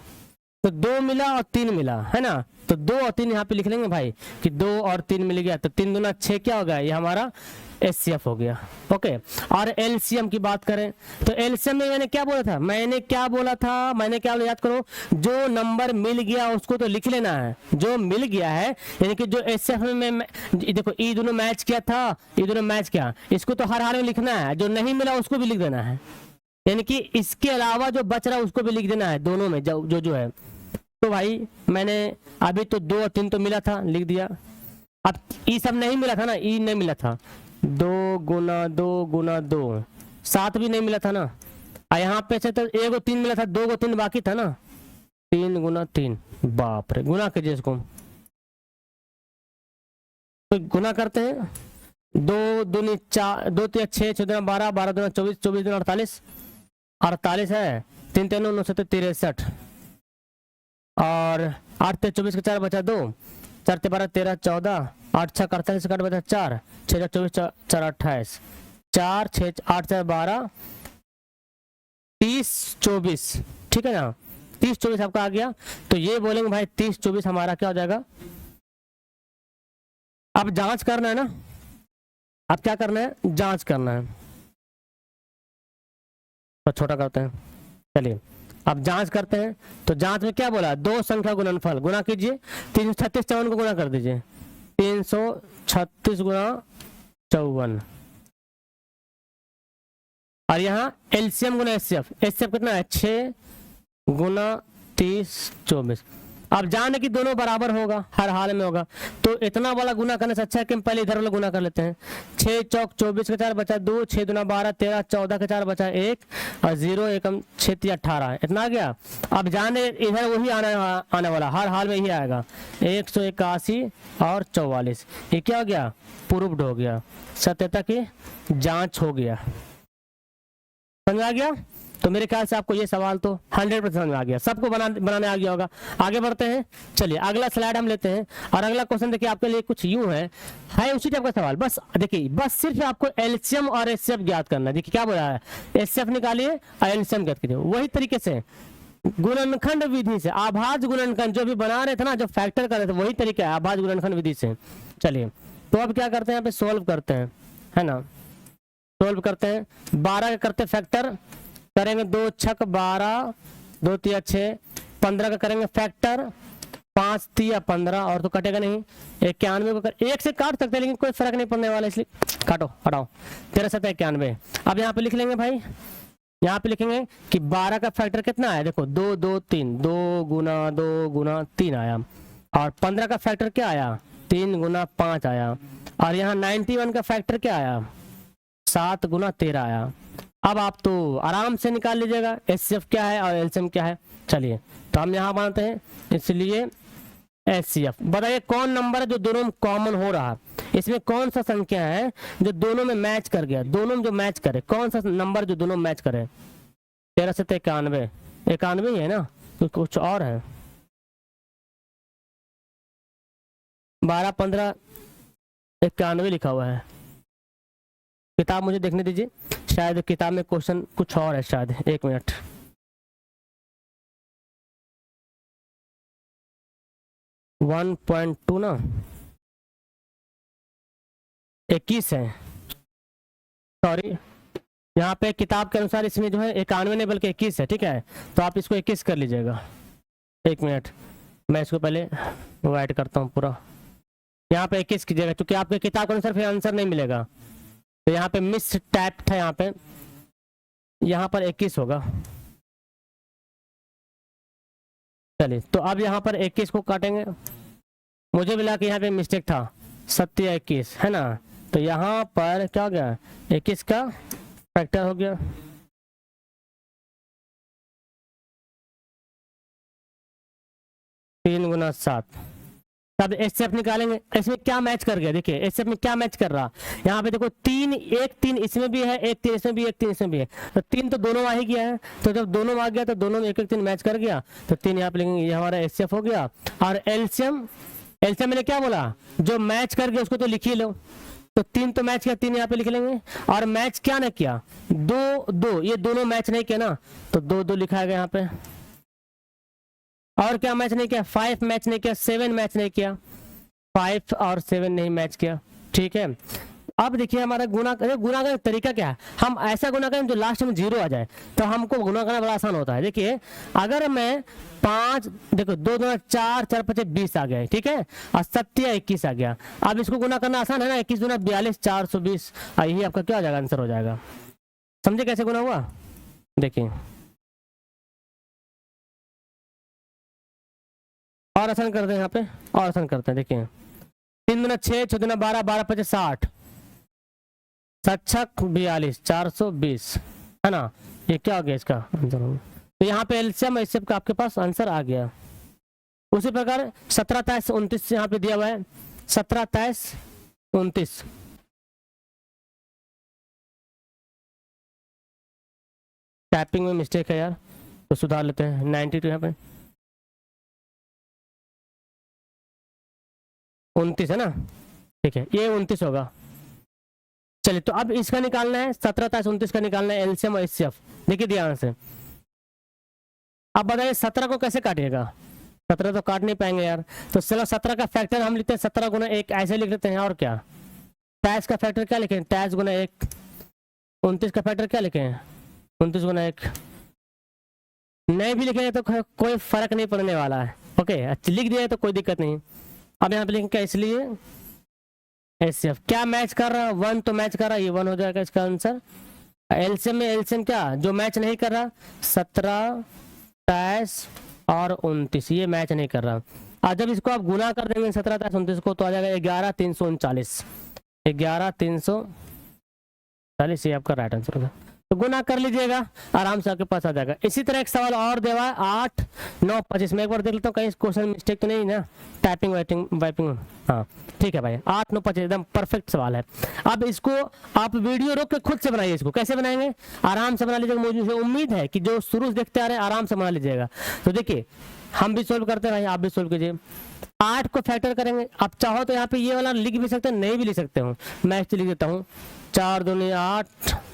तो 2 मिला और 3 मिला है ना, तो 2 और 3 यहाँ पे लिख लेंगे भाई कि 2 और 3 मिल गया, तो 3 दूना 6 क्या हो गया, ये हमारा HCF हो गया। ओके, और LCM की बात करें तो LCM में मैंने क्या बोला था, मैंने क्या याद करो, जो नंबर मिल गया उसको तो लिख लेना है, जो मिल गया है, यानी कि जो HCF में देखो ये दोनों मैच किया था, ये दोनों मैच किया, इसको तो हर हाल में लिखना है, जो नहीं मिला उसको भी लिख देना है, यानी कि इसके अलावा जो बच रहा है उसको भी लिख देना है, दोनों में जो है। तो भाई मैंने अभी तो 2 और 3 तो मिला था, लिख दिया। अब ई सब नहीं मिला था ना, ई नहीं मिला था, 2 गुना 2 गुना 2, 7 भी नहीं मिला था ना, यहाँ पे से तो 1 और 3 मिला था, 2 और 3 बाकी था ना, 3 गुना 3, बाप रे, गुना कीजिए इसको, तो गुना करते हैं, 2 दूनी 4, 2 3 6, 6 दूना 12, 12 दूना 24, 24 दूना 48, 48 है, 3 3 9 7 63, और 8 24 के 4 बचा 2, 4 12 13 14, 8 6 48 का बचा 4, 6 24 4 28, 4 6 8 4 12 30 24, ठीक है ना, 30 24 आपका आ गया। तो ये बोलेंगे भाई 30 24 हमारा क्या हो जाएगा। अब जांच करना है ना, अब क्या करना है, जांच करना है, तो छोटा करते हैं, चलिए अब जांच करते हैं। तो जांच में क्या बोला, 2 संख्या गुणनफल, गुना कीजिए, 336 54 को गुना कर दीजिए, 336 गुना 54, और यहाँ LCM गुना HCF कितना है, 6 गुना 30 24। अब जाने की दोनों बराबर होगा, हर हाल में होगा, तो इतना बड़ा गुना करने से अच्छा है कि हम पहले इधर वाला गुना कर लेते हैं। 6 चौक 24 के 4 बचा 2, 6 दूना 12 13 14 के 4 बचा 1, और 0 एकम 6 18, इतना आ गया। अब जाने इधर वही आने वाला, हर हाल में ही आएगा, 181 और 44, ये क्या हो गया, प्रूव्ड हो गया, सत्यता की जांच हो गया। समझ आ गया। तो मेरे ख्याल से आपको ये सवाल तो 100% समझ में आ गया, सबको बनाने आ गया होगा। आगे बढ़ते हैं, चलिए अगला स्लाइड हम लेते हैं, और अगला क्वेश्चन देखिए आपके लिए कुछ यूं है उसी टाइप का सवाल, बस देखिए, बस सिर्फ आपको LCM और HCF ज्ञात करना है। देखिए क्या बोल रहा है, HCF निकालिए और LCM ज्ञात कीजिए, वही तरीके से गुणनखंड विधि से, आभाज्य गुणनखंड जो भी बना रहे थे ना, जो फैक्टर कर रहे थे, वही तरीका है आभाज्य गुणनखंड विधि से। चलिए तो अब क्या करते हैं, यहाँ पे सोल्व करते हैं, है ना, सोल्व करते हैं। 12 का करते फैक्टर, करेंगे 2 छक 12, 2 तिया 6, 15 का करेंगे फैक्टर, 5 तिया 15, और तो कटेगा नहीं। 91 को एक से काट सकते हैं, लेकिन कोई फर्क नहीं पड़ने वाला, इसलिए काटो हटाओ, 13 7 91। अब यहाँ पे लिख लेंगे भाई, यहाँ पे लिखेंगे कि 12 का फैक्टर कितना है, देखो 2 2 3, 2 गुना 3 आया, और 15 का फैक्टर क्या आया, 3 गुना 5 आया, और यहाँ 91 का फैक्टर क्या आया, 7 गुना 13 आया। अब आप तो आराम से निकाल लीजिएगा HCF क्या है और LCM क्या है। चलिए तो हम यहाँ बनाते हैं, इसलिए HCF बताइए कौन नंबर है जो दोनों में कॉमन हो रहा, इसमें कौन सा संख्या है जो दोनों में मैच कर गया, दोनों में जो मैच करे, कौन सा नंबर जो दोनों मैच करे। 13 से 91, 91 ही है ना, तो कुछ और है, 12 15 91 लिखा हुआ है। किताब मुझे देखने दीजिए, शायद किताब में क्वेश्चन कुछ और है शायद, 1 मिनट। वन 1.2 ना, 21 है, सॉरी, यहाँ पे किताब के अनुसार इसमें जो है 91 नहीं बल्कि 21 है, ठीक है, तो आप इसको 21 कर लीजिएगा। 1 मिनट, मैं इसको पहले वाइट करता हूँ पूरा, यहाँ पे 21 कीजिएगा, क्योंकि आपके किताब के अनुसार फिर आंसर नहीं मिलेगा, तो यहाँ पे मिस टाइप था, यहाँ पर 21 होगा। चलिए तो अब यहाँ पर 21 को काटेंगे, मुझे मिला कि यहाँ पे मिस्टेक था, 7 है ना, तो यहाँ पर क्या हो गया, 21 का फैक्टर हो गया, तीन गुना 7। तब एचसीएफ निकालेंगे, इसमें क्या मैच कर गया, देखिए एचसीएफ में क्या मैच कर रहा, यहाँ पे देखो 3, एक 3 इसमें भी है, एक 3 इसमें भी, एक 3 इसमें भी है, तो 3 तो दोनों आ ही गया है, तो जब दोनों आ गया तो दोनों में एक 3 मैच कर गया, तो 3 यहाँ पे लेंगे, ये हमारा एचसीएफ हो गया। और एलसीएम, एलसीएम मैंने क्या बोला, जो मैच कर गया उसको तो लिख ही लो, तो 3 तो मैच किया, 3 यहाँ पे लिख लेंगे, और मैच क्या ना किया, 2 2, ये दोनों मैच नहीं किया ना, तो 2 2 लिखा गया यहाँ पे। और क्या मैच नहीं किया, 5 मैच नहीं किया, 7 मैच नहीं किया, 5 और 7 नहीं मैच किया, ठीक है। अब देखिए हमारा गुना का तरीका क्या है, हम ऐसा गुना करें जो लास्ट में 0 आ जाए, तो हमको गुना करना बड़ा आसान होता है। देखिए अगर मैं 5, देखो 2 2 4 4 5 20 आ गया, ठीक है, और 7 21 आ गया। अब इसको गुना करना आसान है ना, 21 दूना 42, 420, यही आपका क्या हो जाएगा, आंसर हो जाएगा। समझे कैसे गुना हुआ, देखिए और आसान करते हैं, यहाँ पे और आसान करते हैं, देखिए 3 दूना 6, 6 दूना 12, 12 5 60, 7 6 42, 420, है ना, ये क्या हो गया इसका आंसर। तो यहाँ पे एलसीएम एचसीएफ का आपके पास आंसर आ गया। उसी प्रकार 17 23 29 यहाँ पे दिया हुआ है, 17 23 29, टाइपिंग में मिस्टेक है यार, तो सुधार लेते हैं, 92 यहाँ पे 29 है ना, ठीक है, ये 29 होगा। चलिए तो अब इसका निकालना है, 17 23 29 का निकालना है एलसीएम और एचसीएफ, देखिए ध्यान से। अब बताइए 17 को कैसे काटिएगा, 17 तो काट नहीं पाएंगे यार, तो चलो 17 का फैक्टर हम लिखते हैं 17 गुना 1, ऐसे लिख लेते हैं। और क्या 23 का फैक्टर क्या लिखें, 23 गुना 1, 29 का फैक्टर क्या लिखें, 29 गुना 1, नहीं भी लिखेंगे तो कोई फर्क नहीं पड़ने वाला है, ओके, अच्छा लिख दिया तो कोई दिक्कत नहीं। अब यहाँ पे लिखेंगे क्या, इसलिए एचसीएफ क्या मैच कर रहा है, 1 तो मैच कर रहा है, ये 1 हो जाएगा इसका आंसर। एलसीएम में एलसीएम क्या जो मैच नहीं कर रहा, 17 23 और 29, ये मैच नहीं कर रहा। और जब इसको आप गुना कर देंगे 17 23 29 को, तो आ जाएगा 11 339, 11 340, ये आपका राइट आंसर होगा। तो गुना कर लीजिएगा, आराम से आपके पास आ जाएगा। इसी तरह एक सवाल और देवा है 8 9 25, मैं एक बार देख लेता हूँ कहीं क्वेश्चन मिस्टेक तो नहीं ना, टाइपिंग वाइपिंग, हाँ ठीक है भाई, 8 9 25 एकदम परफेक्ट सवाल है। अब इसको आप वीडियो रोक के खुद से बनाइए, इसको कैसे बनाएंगे, आराम से बना लीजिएगा, मुझे उम्मीद है कि जो शुरू से देखते आ रहे हैं आराम से बना लीजिएगा। तो देखिए हम भी सोल्व करते हैं भाई, आप भी सोल्व कीजिए। 8 को फैक्टर करेंगे, आप चाहो तो यहाँ पे ये वाला लिख भी सकते हैं, नहीं भी लिख सकते हो, मैं लिख देता हूँ, 4 दूनी 8,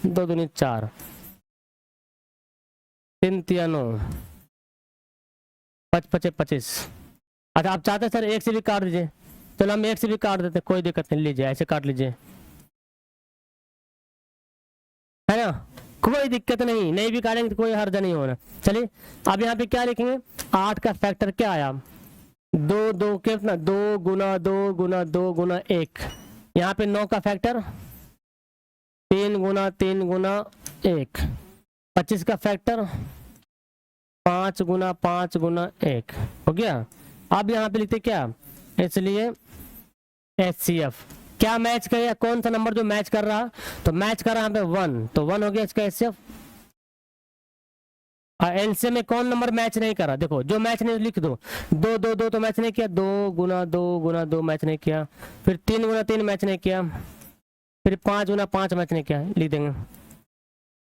2 दूनी 4, 3 3 9, 5 5 25। अच्छा आप चाहते हैं सर एक से भी काट दीजिए, चलो हम एक से भी काट देते हैं, कोई दिक्कत नहीं, लीजिए ऐसे काट लीजिए, है ना, कोई दिक्कत नहीं, नहीं भी काटेंगे तो कोई हर्ज नहीं होना। चलिए अब यहाँ पे क्या लिखेंगे, 8 का फैक्टर क्या आया, 2 2 कितना, 2 गुना 2 गुना 2 गुना 1, यहाँ पे 9 का फैक्टर 3 गुना 3 गुना 1, 25 का फैक्टर 5 गुना 5 गुना 1 हो गया। अब यहाँ पे लिखते क्या, इसलिए एचसीएफ क्या मैच करेगा, कौन सा नंबर जो मैच कर रहा, तो मैच कर रहा है यहाँ पे 1, तो 1 हो गया इसका एचसीएफ। एलसीएम में कौन नंबर मैच नहीं कर रहा, देखो जो मैच नहीं लिख दो, 2 2 2 तो मैच नहीं किया, 2 गुना 2 गुना 2 मैच नहीं किया, फिर 3 गुना 3 मैच नहीं किया, फिर 5 गुना 5 मैच नहीं किया, लिख देंगे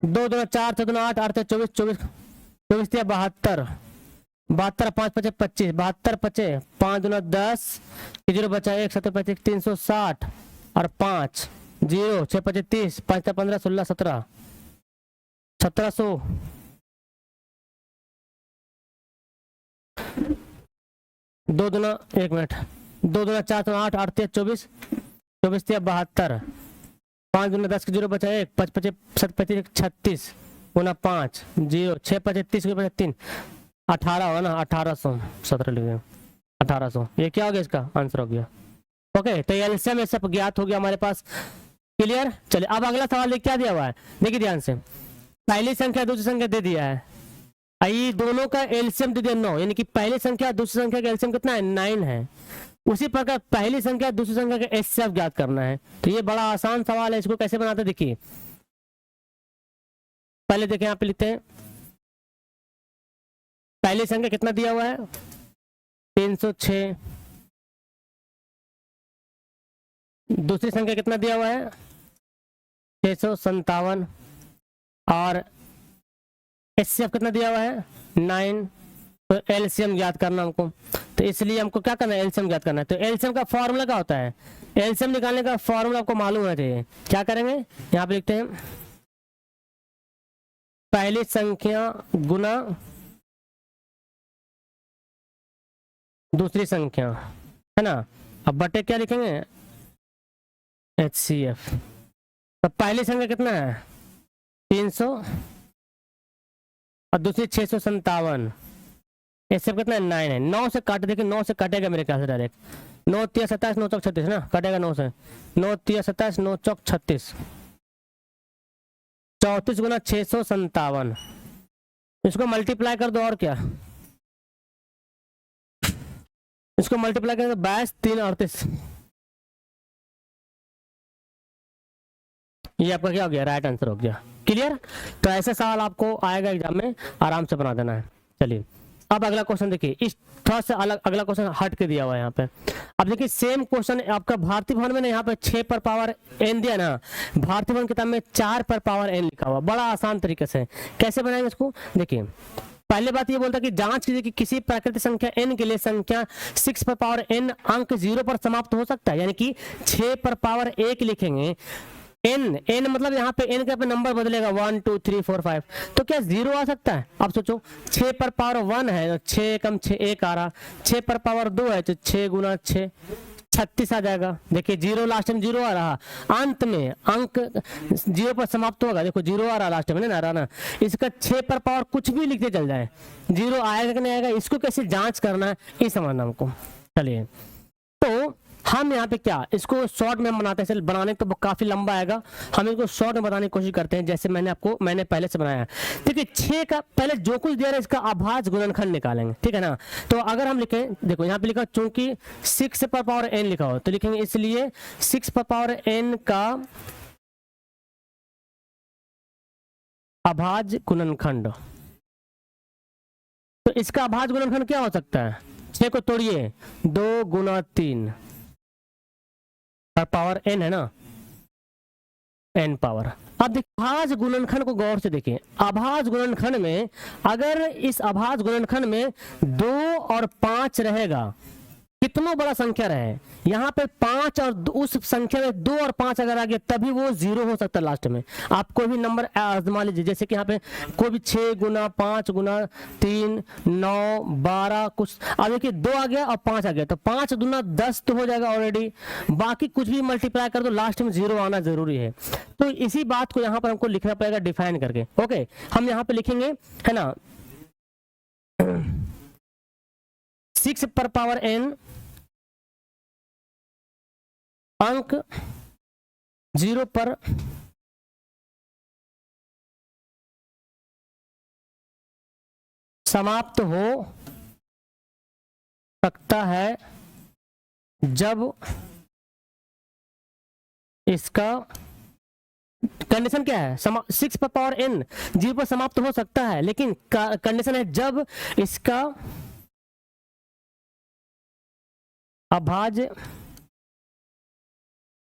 2 दूना 4 4 दूना 8 8 24 24 24 72 72 5 5 25 72 25 5 दूना 10, 0 बचा 1 7 25 360 और 5 0 6 25 30 5 15 16 17 1700 2 दूना 1 मिनट 2 दूना 4 दूना 8 8 24 24 72 5 दूना 10 0 बचा 1 5 5 7 25 36 गुना 5 0 6 5 30 3 18 हो ना, 1817 लिख गए 1800, ये क्या हो गया इसका आंसर हो गया। ओके तो एलसीएम में सब ज्ञात हो गया हमारे पास, क्लियर। चलिए अब अगला सवाल क्या दिया हुआ है, देखिए ध्यान से, पहली संख्या दूसरी संख्या दे दिया है, ये दोनों का एलसीएम दे दिया 9, यानी कि पहली संख्या दूसरी संख्या का एलसीएम कितना है 9 है। उसी प्रकार पहली संख्या दूसरी संख्या का एचसीएफ ज्ञात करना है। तो ये बड़ा आसान सवाल है, इसको कैसे बनाते देखिए। पहले देखें यहाँ पे लिखते हैं, पहली संख्या कितना दिया हुआ है 306, दूसरी संख्या कितना दिया हुआ है 657 और एचसीएफ कितना दिया हुआ है 9। तो एलसीएम ज्ञात करना हमको, तो इसलिए हमको क्या करना है एलसीएम ज्ञात करना है। तो एलसीएम का फॉर्मूला क्या होता है, एलसीएम निकालने का फॉर्मूला आपको मालूम होना चाहिए। क्या करेंगे यहाँ पे लिखते हैं पहली संख्या गुना दूसरी संख्या, है ना। अब बटे क्या लिखेंगे एचसीएफ। तो पहली संख्या कितना है 300 और दूसरी 657, एचसीएफ कितना है 9 है। 9 से काट, देखिए 9 से कटेगा मेरे ख्याल से डायरेक्ट। 9 3 27 9 चौक 36 ना, कटेगा 9 से। 9 3 27 9 चौक 36, 34 गुना 657, इसको मल्टीप्लाई कर दो और क्या, इसको मल्टीप्लाई कर दो 22 3 38, ये आपका क्या हो गया राइट आंसर हो गया। क्लियर। तो ऐसे सवाल आपको आएगा एग्जाम में, आराम से बना देना है। चलिए अब अगला क्वेश्चन देखिए, इस थोड़ा सा अलग अगला क्वेश्चन हट के दिया हुआ है यहाँ पे। अब देखिए सेम क्वेश्चन आपका भारतीय भवन में ना, यहाँ पे 6 पर पावर n दिया ना, भारतीय भवन किताब में 4 पर पावर n लिखा हुआ। बड़ा आसान तरीके से कैसे बनाएंगे इसको देखिए। पहले बात ये बोलता है कि जांच कीजिए कि किसी प्राकृतिक संख्या n के लिए संख्या 6 पर पावर n अंक 0 पर समाप्त हो सकता है। यानी कि 6 पर पावर 1 लिखेंगे, n मतलब यहाँ पे n का पे नंबर बदलेगा 1 2 3 4 5, तो क्या 0 आ सकता है। अब सोचो 6 पर पावर 1 है तो 6 कम 6 1 आ रहा, 6 पर पावर 2 है तो 6 गुना 6 36 आ जाएगा। देखिए 0 लास्ट में 0 आ रहा, अंत में अंक 0 पर समाप्त होगा, देखो 0 आ रहा लास्ट में ना, ना इसका 6 पर पावर कुछ भी लिखते चल जाए 0 आएगा कि नहीं आएगा, इसको कैसे जांच करना है ये समझना हमको। चलिए तो हम यहाँ पे क्या इसको शॉर्ट में बनाते हैं, बनाने तो काफी लंबा आएगा, हम इसको शॉर्ट में बनाने की कोशिश करते हैं जैसे मैंने पहले से बनाया। देखिए 6 का पहले जो कुछ दे रहा है इसका अभाज्य गुणनखंड निकालेंगे, ठीक है ना। तो अगर हम लिखें, देखो यहाँ पे लिखा चूंकि 6 पर पावर n लिखा हो तो लिखेंगे इसलिए 6 पर पावर n का अभाज्य गुणनखंड। तो इसका अभाज्य गुणनखंड क्या हो सकता है, 6 को तोड़िए 2 गुना 3 पर पावर n है ना, n पावर। अब देखिए अभाज्य गुणनखंड को गौर से देखिए, अभाज्य गुणनखंड में अगर इस अभाज्य गुणनखंड में 2 और 5 रहेगा, कितना बड़ा संख्या रहे, यहाँ पे 5 और उस संख्या में 2 और 5 अगर आ गया तभी वो 0 हो सकता है लास्ट में। आप कोई भी नंबर आजमा लीजिए, जैसे कि यहाँ पे कोई भी 6 गुना 5 गुना 3 9 12 कुछ, अब देखिए 2 आ गया और 5 आ गया तो 5 दूना 10 तो हो जाएगा ऑलरेडी, बाकी कुछ भी मल्टीप्लाई कर दो लास्ट में 0 आना जरूरी है। तो इसी बात को यहाँ पर हमको लिखना पड़ेगा डिफाइन करके। ओके हम यहाँ पे लिखेंगे है ना 6 पर पावर n अंक 0 पर समाप्त हो सकता है जब इसका कंडीशन क्या है, 6 पर पावर n 0 पर समाप्त हो सकता है, लेकिन कंडीशन है जब इसका अभाज्य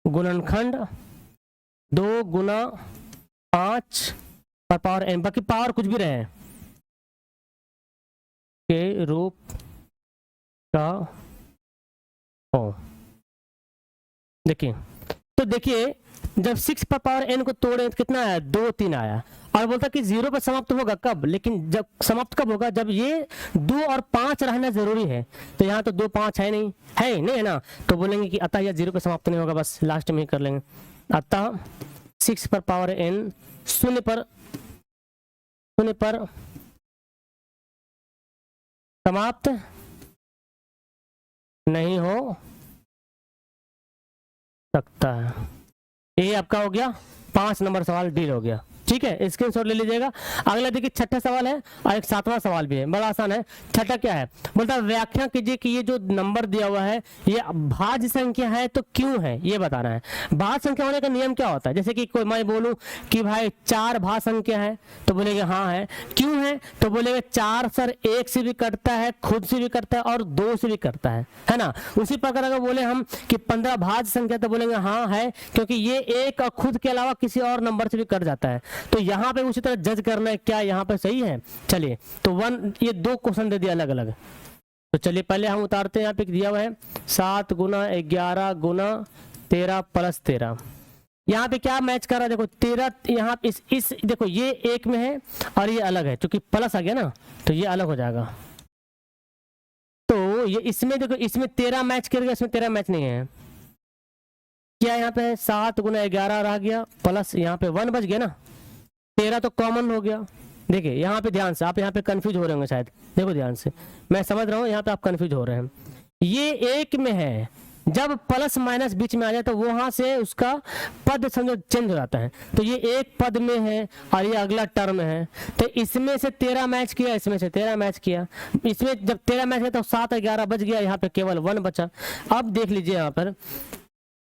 गुणनखंड 2 गुना 5 पर पावर n, बाकी पावर कुछ भी रहे, के रूप का हो। देखिए तो देखिए जब 6 पर पावर n को तोड़े तो कितना आया 2 3 आया, और बोलता कि 0 पर समाप्त होगा कब, लेकिन जब समाप्त कब होगा जब ये 2 और 5 रहना जरूरी है। तो यहाँ तो 2 5 है नहीं है ना, तो बोलेंगे कि अतः यह 0 पर समाप्त नहीं होगा, बस लास्ट में ही कर लेंगे। अतः 6 पर पावर n शून्य पर समाप्त नहीं हो सकता है। ये आपका हो गया 5 नंबर सवाल डील हो गया। ठीक है, स्क्रीनशॉट ले लीजिएगा। अगला देखिए छठा सवाल है और एक सातवां सवाल भी है, बड़ा आसान है। छठा क्या है, बोलता है व्याख्या कीजिए कि ये जो नंबर दिया हुआ है ये भाज्य संख्या है तो क्यों है, ये बताना है। भाज्य संख्या होने का नियम क्या होता है, जैसे कि कोई मैं बोलूं कि भाई 4 भाज्य संख्या है तो बोलेंगे हाँ है, क्यों है तो बोलेंगे 4 सर 1 से भी कटता है, खुद से भी कटता है और 2 से भी कटता है ना। उसी प्रकार अगर बोले हम कि 15 भाज्य संख्या तो बोलेंगे हाँ है, क्योंकि ये एक और खुद के अलावा किसी और नंबर से भी कट जाता है। तो यहाँ पे उसी तरह जज करना है क्या यहाँ पे सही है। चलिए तो ये 2 क्वेश्चन दे दिया अलग अलग। तो चलिए पहले हम उतारते हैं, यहाँ पे दिया हुआ है 7 गुना 11 गुना 13 प्लस 13। यहाँ पे क्या मैच कर रहा है, देखो 13 यहाँ इस देखो ये एक में है और ये अलग है, क्योंकि प्लस आ गया ना तो ये अलग हो जाएगा। तो ये इसमें देखो इसमें 13 मैच करेगा, इसमें 13 मैच नहीं है। क्या यहाँ पे 7 गुना 11 रह गया प्लस यहाँ पे 1 बच गया ना, 13 तो कॉमन हो गया। देखिए यहाँ पे ध्यान से, आप यहाँ पे कंफ्यूज हो रहे होंगे शायद, देखो ध्यान से, मैं समझ रहा हूँ यहाँ पे आप कंफ्यूज हो रहे हैं। ये एक में है, जब प्लस माइनस बीच में आ जाए तो वहां से उसका पद समझो चेंज हो जाता है। तो ये एक पद में है और ये अगला टर्म है, तो इसमें से 13 मैच किया, इसमें से 13 मैच किया, इसमें जब 13 मैच किया तो 7 11 बच गया, यहाँ पे केवल 1 बचा। अब देख लीजिए यहाँ पर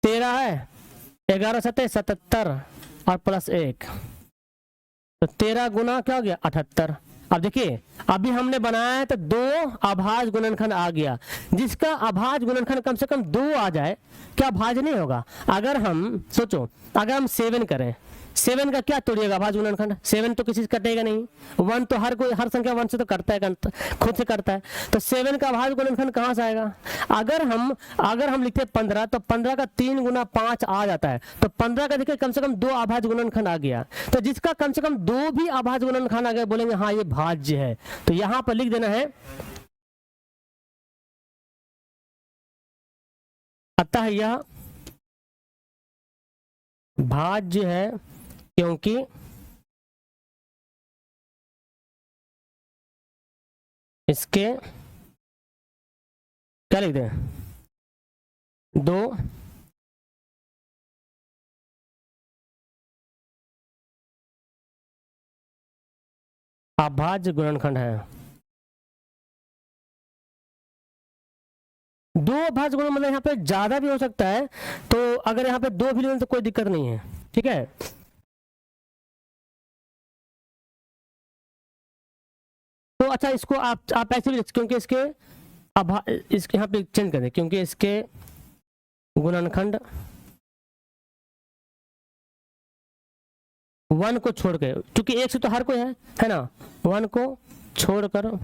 13 है, 11 7 77 और प्लस 1, तो 13 गुना क्या हो गया 78। अब देखिए अभी हमने बनाया है तो 2 अभाज्य गुणनखंड आ गया, जिसका अभाज्य गुणनखंड कम से कम 2 आ जाए क्या भाज्य नहीं होगा। अगर हम सोचो अगर हम 7 करें, 7 का क्या तोड़िएगा अभाज्य गुणनखंड, 7 तो किसी से कटेगा नहीं, 1 तो हर संख्या 1 से तो करता है, खुद से करता है। तो 7 का अभाज्य गुणनखंड कहाँ से आएगा। अगर हम लिखते 15 तो 15 का 3 गुना 5 आ जाता है, तो 15 का देखिए कम से कम 2 अभाज्य गुणनखंड आ गया। तो जिसका कम से कम 2 भी अभाज्य गुणनखंड आ गए बोलेंगे हाँ ये भाज्य है। तो यहां पर लिख देना है अतः यह भाज्य है क्योंकि इसके क्या लिख दें 2 अभाज्य गुणनखंड है। 2 अभाज्य गुणन मतलब यहाँ पे ज्यादा भी हो सकता है, तो अगर यहाँ पे 2 भी लें तो कोई दिक्कत नहीं है, ठीक है। तो अच्छा इसको आप ऐसे भी, क्योंकि इसके यहाँ पे चेंज कर दें, क्योंकि इसके गुणनखंड 1 को छोड़ के, क्योंकि 1 से तो हर कोई है ना, 1 को छोड़कर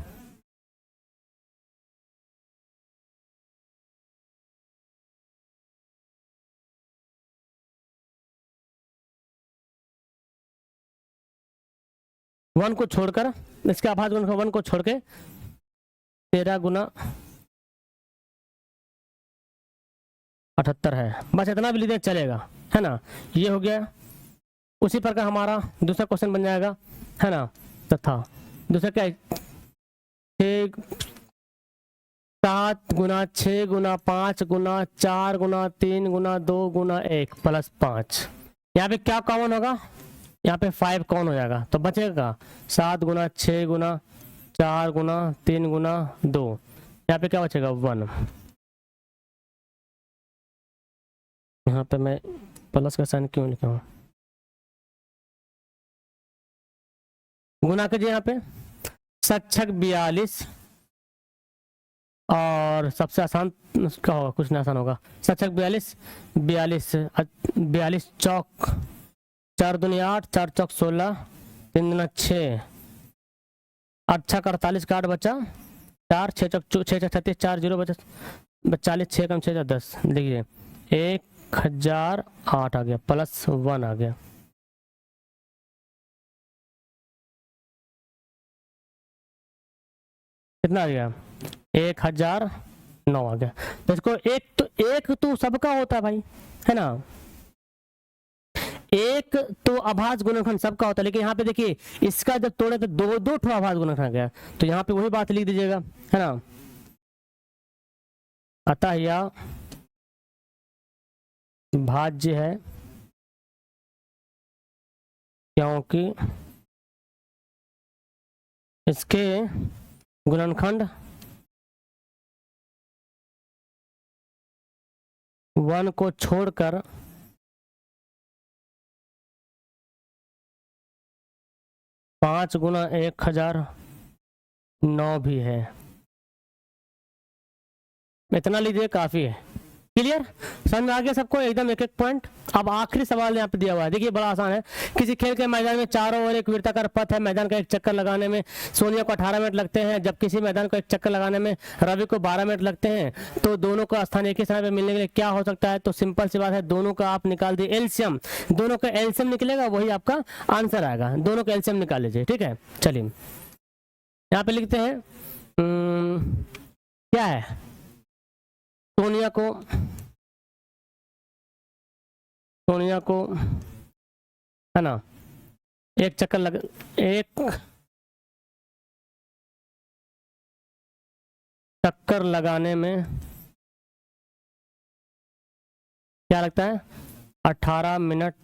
वन को छोड़कर इसके अभाज्य गुणनखंड 1 को छोड़ के 13 गुना 78 है, बस इतना भी लीजिए चलेगा, है ना। ये हो गया। उसी प्रकार हमारा दूसरा क्वेश्चन बन जाएगा, है ना। तथा दूसरा क्या है 7 गुना 6 गुना 5 गुना 4 गुना 3 गुना 2 गुना 1 प्लस 5। यहाँ पे क्या कॉमन होगा, यहाँ पे 5 कौन हो जाएगा, तो बचेगा 7 गुना 6 गुना 4 गुना 3 गुना 2, यहाँ पे क्या बचेगा 1। यहाँ पे मैं प्लस का साइन क्यों लिखा हूँ, गुना कीजिए यहाँ पे 7×42 और सबसे आसान क्या होगा, कुछ नहीं आसान होगा, 7×42 42 चौक 4 दूनी 8 4 चौक 16 3 दूना 6 8 छक 48 का 8 बचा 4 6 चौक 6 36 4 0 बचा 40 6 कम 6 10, देखिए 1008 आ गया प्लस 1 आ गया। कितना आ गया 1009 आ गया। तो इसको एक तो सबका होता है भाई, है ना, एक तो अभाज्य गुणनखंड सबका होता है, लेकिन यहाँ पे देखिए इसका जब तोड़े तो 2 ठो अभाज्य गुणनखंड गया, तो यहाँ पे वही बात लिख दीजिएगा, है ना। अतः यह भाज्य है क्योंकि इसके गुणनखंड 1 को छोड़कर पाँच गुना 1009 भी है। इतना लीजिए काफी है। क्लियर, समझ में आ गया सबको एकदम एक एक पॉइंट। अब आखिरी सवाल यहाँ पे दिया हुआ है, देखिए बड़ा आसान है। किसी खेल के मैदान में चारों ओर एक वृत्ताकार पथ है। मैदान का एक चक्कर लगाने में सोनिया को 18 मिनट लगते हैं, जब किसी मैदान को एक चक्कर लगाने में रवि को 12 मिनट लगते हैं। तो दोनों का स्थान एक ही समय पे मिलने के लिए क्या हो सकता है? तो सिंपल सी बात है, दोनों का आप निकाल दिए एलसीएम, दोनों का एलसीएम निकलेगा, वही आपका आंसर आएगा। दोनों का एलसीएम निकाल लीजिए, ठीक है। चलिए यहाँ पे लिखते हैं क्या है, सोनिया को है ना एक चक्कर लगाने में क्या लगता है? 18 मिनट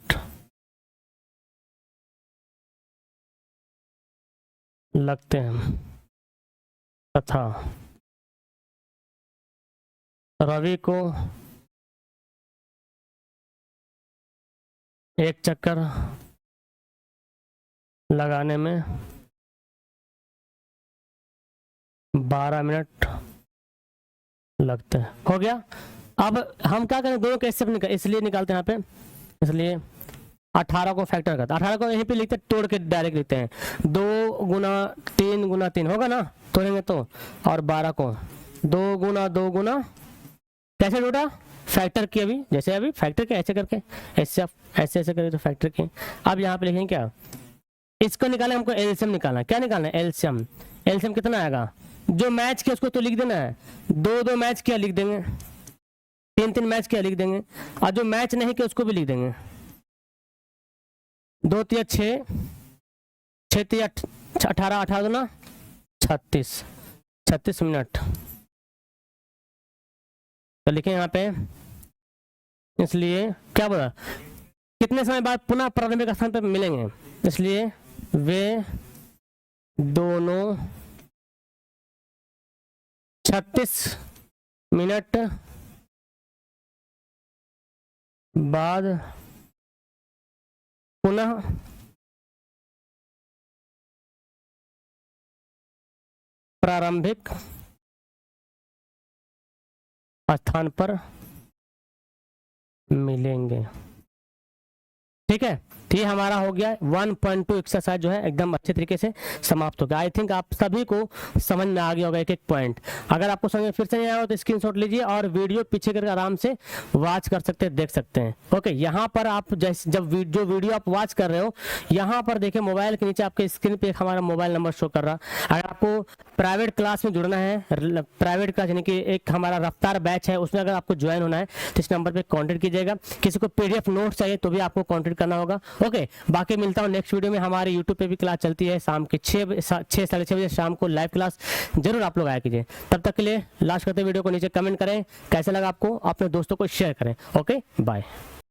लगते हैं, तथा रवि को एक चक्कर लगाने में 12 मिनट लगते हैं। हो गया। अब हम क्या करें, दोनों कैसे इसलिए निकालते हैं यहाँ पे, इसलिए 18 को फैक्टर करते हैं। 18 को यहीं पे लिखते हैं, तोड़ के डायरेक्ट लिखते हैं। 2 गुना 3 गुना 3 होगा ना, तोड़ेंगे तो। और 12 को 2 गुना 2 गुना कैसे जोड़ा? फैक्टर की, अभी जैसे अभी फैक्टर के ऐसे करके, ऐसे ऐसे करके तो फैक्टर के। अब यहाँ पे लिखेंगे क्या, इसको निकालना, हमको एलसीएम निकालना। क्या निकालना है? एलसीएम। एलसीएम कितना आएगा? जो मैच किया उसको तो लिख देना है, 2-2 मैच किया लिख देंगे, 3-3 मैच किया लिख देंगे, और जो मैच नहीं किया उसको भी लिख देंगे। 2 तिया 6, 6 तिया 18, 18 दूना 36, 36 मिनट। तो लिखें यहाँ पे, इसलिए क्या बोला, कितने समय बाद पुनः प्रारंभिक स्थान पर मिलेंगे, इसलिए वे दोनों 36 मिनट बाद पुनः प्रारंभिक स्थान पर मिलेंगे। ठीक है, तो ये हमारा हो गया 1.2 एक्सरसाइज जो है एकदम अच्छे तरीके से समाप्त हो गया। आई थिंक आप सभी को समझ में आ गया होगा एक एक पॉइंट। अगर आपको समझ में फिर से नहीं आया हो तो स्क्रीनशॉट लीजिए और वीडियो पीछे करके आराम से वॉच कर सकते हैं, देख सकते हैं। ओके, यहाँ पर आप जैसे जब जो वीडियो आप वॉच कर रहे हो, यहाँ पर देखिए मोबाइल के नीचे आपके स्क्रीन पे एक हमारा मोबाइल नंबर शो कर रहा। अगर आपको प्राइवेट क्लास में जुड़ना है, प्राइवेट क्लास यानी कि एक हमारा रफ्तार बैच है, उसमें अगर आपको ज्वाइन होना है तो इस नंबर पे कांटेक्ट कीजिएगा। किसी को पीडीएफ नोट चाहिए तो भी आपको कांटेक्ट करना होगा। ओके, बाकी मिलता हूँ नेक्स्ट वीडियो में। हमारे यूट्यूब पे भी क्लास चलती है शाम के 6 साढ़े 6 बजे शाम को लाइव क्लास, जरूर आप लोग आया कीजिए। तब तक के लिए लास्ट करते वीडियो को नीचे कमेंट करें कैसा लगा आपको, अपने दोस्तों को शेयर करें। Okay, bye.